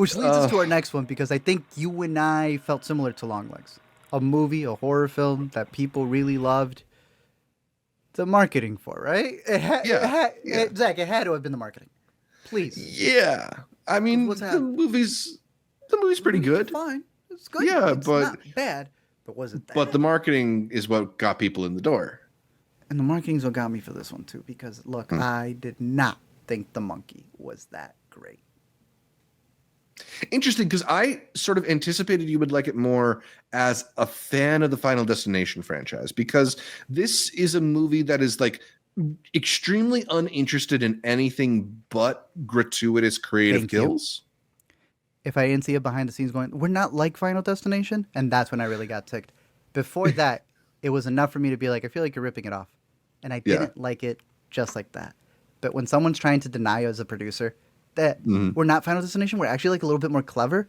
Which leads us to our next one, because I think you and I felt similar to Longlegs. A movie, a horror film that people really loved. The marketing for, right? Yeah, yeah, Zach, it had to have been the marketing. Please. yeah. I Because what's mean, the happening? movie's The pretty movie's good. fine. It's good. Yeah, It's not bad. But was it but the that? marketing is what got people in the door. And the marketing's what got me for this one, too. Because, look, Hmm. I did not think The Monkey was that great. Interesting, because I sort of anticipated you would like it more as a fan of the Final Destination franchise, because this is a movie that is like extremely uninterested in anything but gratuitous creative Thank you. kills. If I didn't see it behind the scenes going, we're not like Final Destination, and that's when I really got ticked. Before that, it was enough for me to be like, I feel like you're ripping it off. And I Yeah. didn't like it just like that. But when someone's trying to deny you as a producer that Mhm. we're not Final Destination, we're actually like a little bit more clever,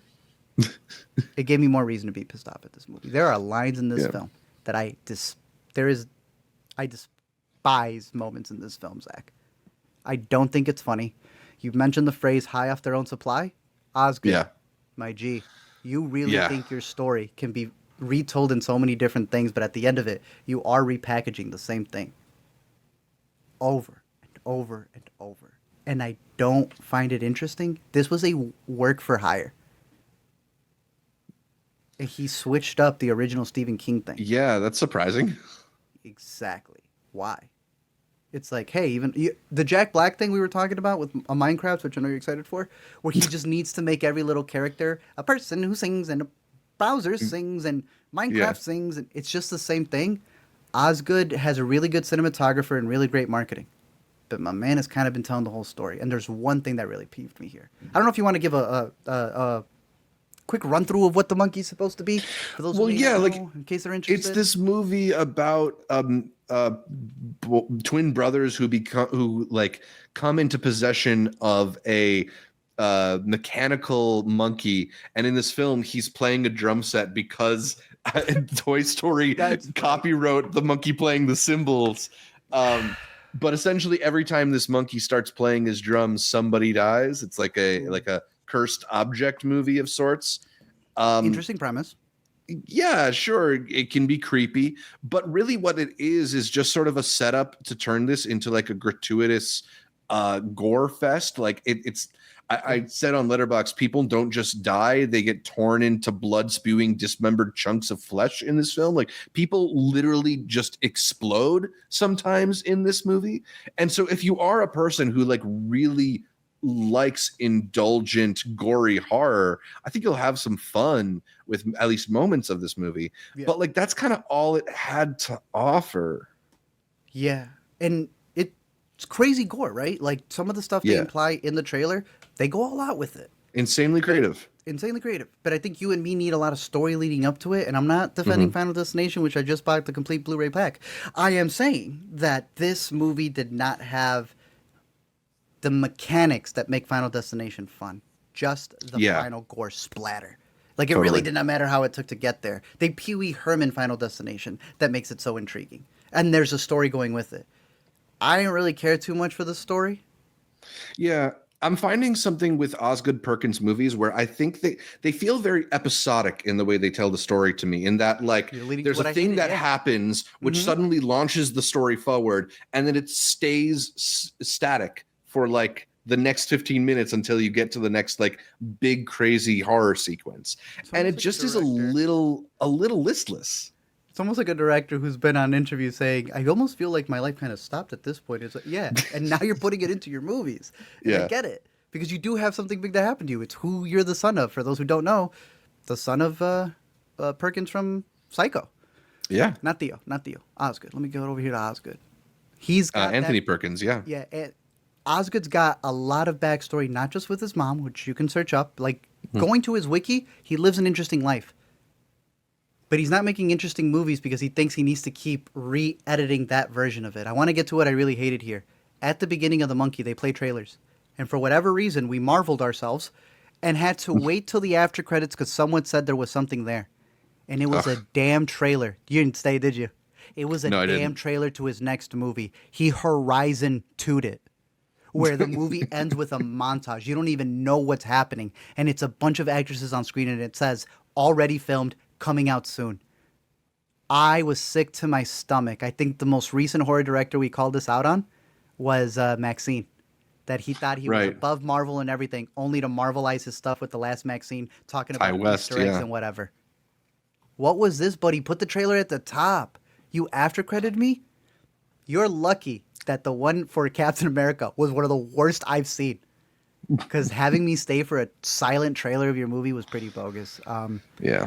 it gave me more reason to be pissed off at this movie. There are lines in this Yeah. film that there is I despise moments in this film, Zach. I don't think it's funny. You've mentioned the phrase high off their own supply. Osgood, Yeah. my G, you really Yeah. think your story can be retold in so many different things, but at the end of it, you are repackaging the same thing over and over and over. And I don't find it interesting. This was a work for hire. And he switched up the original Stephen King thing. Yeah, that's surprising. Exactly. Why? It's like, hey, the Jack Black thing we were talking about with a Minecraft, which I know you're excited for, where he just needs to make every little character a person who sings, and Bowser sings, and Minecraft Yeah. sings, and it's just the same thing. Osgood has a really good cinematographer and really great marketing, but my man has kind of been telling the whole story. And there's one thing that really peeved me here. I don't know if you want to give a quick run through of what the monkey's supposed to be for those who Well, may yeah, not like know, in case they're it's interested. this movie about twin brothers who like come into possession of a mechanical monkey, and in this film he's playing a drum set because Toy Story That's funny. copywrote the monkey playing the cymbals. But essentially every time this monkey starts playing his drums, somebody dies. It's like a cursed object movie of sorts. Interesting premise. Yeah, sure, it can be creepy, but really what it is just sort of a setup to turn this into like a gratuitous gore fest. Like it's I said on Letterboxd, people don't just die, they get torn into blood spewing dismembered chunks of flesh in this film. Like people literally just explode sometimes in this movie. And so if you are a person who like really likes indulgent gory horror, I think you'll have some fun with at least moments of this movie. Yeah. But like that's kind of all it had to offer. Yeah. And it's crazy gore, right? Like some of the stuff they Yeah. imply in the trailer, they go all out with it. Insanely creative. Insanely creative. But I think you and me need a lot of story leading up to it. And I'm not defending Final Destination, which I just bought the complete Blu-ray pack. I am saying that this movie did not have the mechanics that make Final Destination fun. Just the Yeah. final gore splatter. Like it Totally. really did not matter how it took to get there. They Pee Wee Herman Final Destination that makes it so intriguing. And there's a story going with it. I didn't really care too much for the story. Yeah. I'm finding something with Osgood Perkins movies where I think they feel very episodic in the way they tell the story to me, in that like You're leading to there's what a I thing hated, that yeah. happens which suddenly launches the story forward, and then it stays static for like the next 15 minutes until you get to the next like big crazy horror sequence. And it almost like a just is a director. little listless. It's almost like a director who's been on interviews saying, I almost feel like my life kind of stopped at this point. It's like, yeah, and now you're putting it into your movies. And I Yeah. get it. Because you do have something big that happened to you. It's who you're the son of. For those who don't know, the son of Perkins from Psycho. Yeah. Not Theo. Osgood. Let me go over here to Osgood. He's got Anthony that, Perkins, yeah. yeah, and Osgood's got a lot of backstory, not just with his mom, which you can search up. Like, going to his wiki, he lives an interesting life. But he's not making interesting movies because he thinks he needs to keep re-editing that version of it. I want to get to what I really hated here. At the beginning of The Monkey, they play trailers. And for whatever reason, we marveled ourselves and had to wait till the after credits because someone said there was something there. And it was a damn trailer. You didn't stay, did you? It was a No, I damn didn't. trailer to his next movie. He Horizon 2'd it. where the movie ends with a montage. You don't even know what's happening. And it's a bunch of actresses on screen and it says, already filmed, coming out soon. I was sick to my stomach. I think the most recent horror director we called this out on was Maxine. That he thought he was above Marvel and everything, only to Marvelize his stuff with the last Maxine, talking about Easter eggs and whatever. What was this, buddy? Put the trailer at the top. You after-credited me? You're lucky that the one for Captain America was one of the worst I've seen. Because having me stay for a silent trailer of your movie was pretty bogus. Yeah.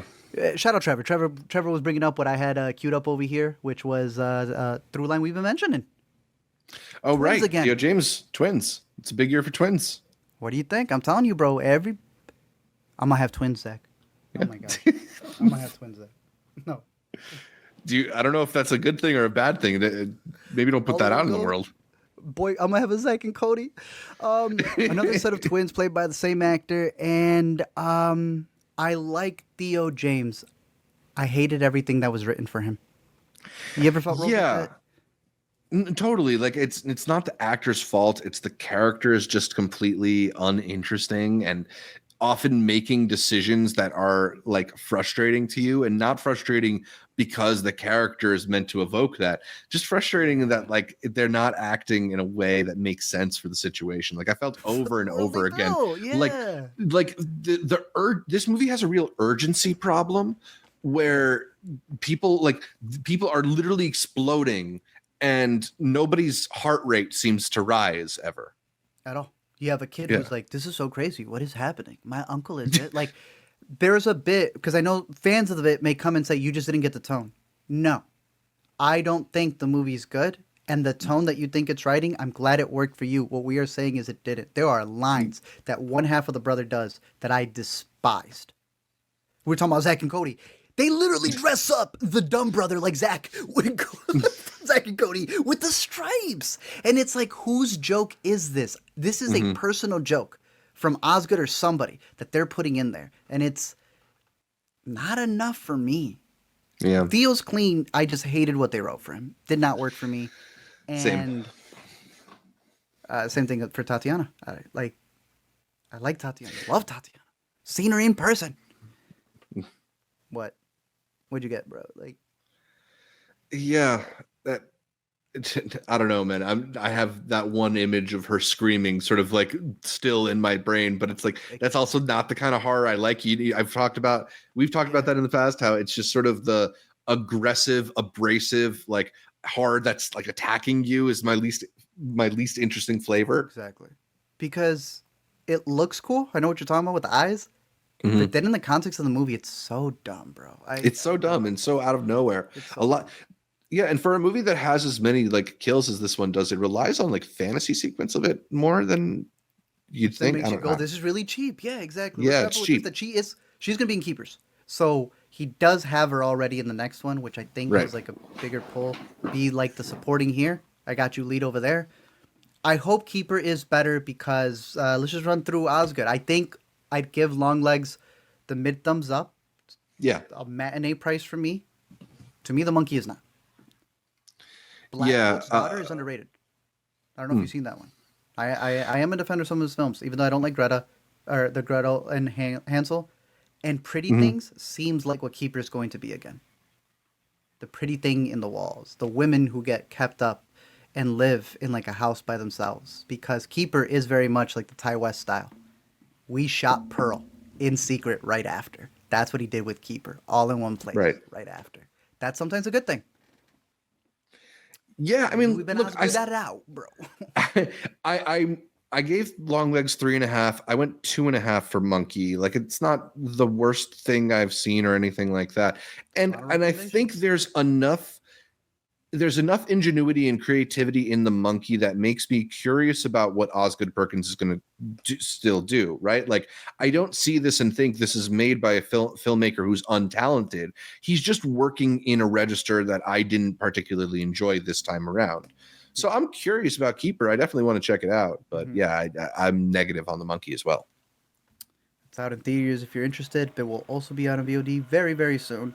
Shout out Trevor. Trevor was bringing up what I had queued up over here, which was through line we've been mentioning. Oh, Twins right. again. Theo James, twins. It's a big year for twins. What do you think? I'm telling you, bro. I'm going to have twins, Zach. Oh, my God. I'm going to have twins, Zach. No. I don't know if that's a good thing or a bad thing. Maybe don't put that out in the world. Boy, I'm going to have a Zach and Cody. Another set of twins played by the same actor. And I like Theo James. I hated everything that was written for him. You ever felt like that? Totally. Like it's not the actor's fault. It's the character is just completely uninteresting and often making decisions that are like frustrating to you, and not frustrating because the character is meant to evoke that. Just frustrating that like they're not acting in a way that makes sense for the situation. Like I felt over and over again. Like this movie has a real urgency problem where people are literally exploding and nobody's heart rate seems to rise ever. At all. You have a kid who's like, this is so crazy. What is happening? My uncle is it. Like, there's a bit, because I know fans of the bit may come and say, you just didn't get the tone. No. I don't think the movie's good. And the tone that you think it's writing, I'm glad it worked for you. What we are saying is it didn't. There are lines that one half of the brother does that I despised. We're talking about Zach and Cody. They literally dress up the dumb brother like Zach and Cody with the stripes. And it's like, whose joke is this? This is a personal joke from Osgood or somebody that they're putting in there. And it's not enough for me. Yeah. Theo's clean. I just hated what they wrote for him. Did not work for me. And same thing for Tatiana. I like Tatiana. Love Tatiana. Seen her in person. What'd you get, bro? Like, yeah, I don't know, man. I have that one image of her screaming, sort of like still in my brain, but it's like that's also not the kind of horror I like. We've talked about that in the past. How it's just sort of the aggressive, abrasive, like horror that's like attacking you is my least interesting flavor. Exactly, because it looks cool. I know what you're talking about with the eyes. But then in the context of the movie, it's so dumb, bro. It's so dumb and so out of nowhere. A lot. Yeah, and for a movie that has as many like kills as this one does, it relies on like fantasy sequence of it more than you'd think. Makes you go, this is really cheap. Yeah, exactly. Yeah, it's cheap. That she's gonna be in Keepers. So he does have her already in the next one, which I think is like a bigger pull. Be like the supporting here. I got you lead over there. I hope Keeper is better because let's just run through Osgood. I think I'd give Longlegs the mid thumbs up. Yeah. A matinee price for me. To me, The Monkey is not. Black Daughter is underrated. I don't know if you've seen that one. I am a defender of some of his films, even though I don't like Gretel and Hansel. And Pretty Things seems like what Keeper is going to be again. The pretty thing in the walls. The women who get kept up and live in like a house by themselves. Because Keeper is very much like the Ty West style. We shot Pearl in secret right after. That's what he did with Keeper, all in one place, right after. That's sometimes a good thing. Yeah, I mean, we've been look, I that out, bro. I gave Longlegs 3.5. I went 2.5 for Monkey. Like, it's not the worst thing I've seen or anything like that. And I think there's enough ingenuity and creativity in the Monkey that makes me curious about what Osgood Perkins is going to still do, right? Like, I don't see this and think this is made by a filmmaker who's untalented. He's just working in a register that I didn't particularly enjoy this time around. So I'm curious about Keeper. I definitely want to check it out. But yeah, I'm negative on the Monkey as well. It's out in theaters if you're interested, but will also be out on VOD very, very soon.